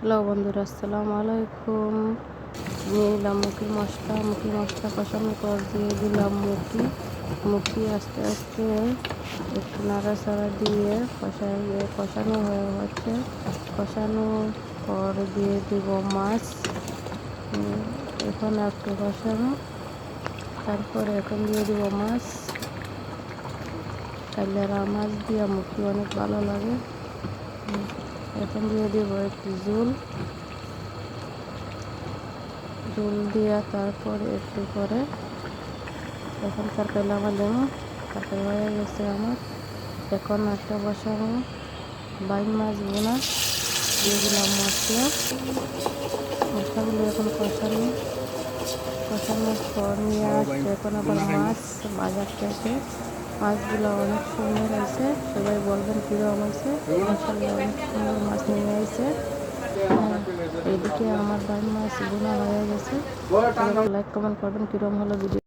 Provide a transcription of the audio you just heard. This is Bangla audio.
হ্যালো বন্ধুরা, আসসালামু আলাইকুম। নিয়ে নিলাম মুখি মশলা কষানোর পর দিয়ে দিলাম মুখি আস্তে আস্তে একটু নাড়াচাড়া দিয়ে কষানো হয়ে হচ্ছে। কষানোর পর দিয়ে দিব মাছ। এখন একটু কষানো, তারপরে এখন দিয়ে দিব মাছ। কাইলেরা মাছ দিয়ে মুখি অনেক ভালো লাগে। এখন দিয়ে দিব একটু ঝোল দিয়ে তারপরে একটু করে এখন তরকারি আমার দেবো। তরকারি হয়ে গেছে আমার। এখন একটা বসাবো বাইন মাছ বোনা, দিয়ে দিলাম মশলাগুলো এখন কষানোর পর নিয়ে আসছে। এখন আবার মাছ বাজার থেকে মাছগুলো অনেক সুন্দর হয়েছে। সবাই বলবেন কীরকম হয়েছে। মাশাআল্লাহ অনেক সুন্দর মাছ নিয়ে আসছে। এদিকে আমার বাইন মাছ বোনা হয়ে গেছে। লাইক কমেন্ট করবেন কীরকম হলো ভিডিও।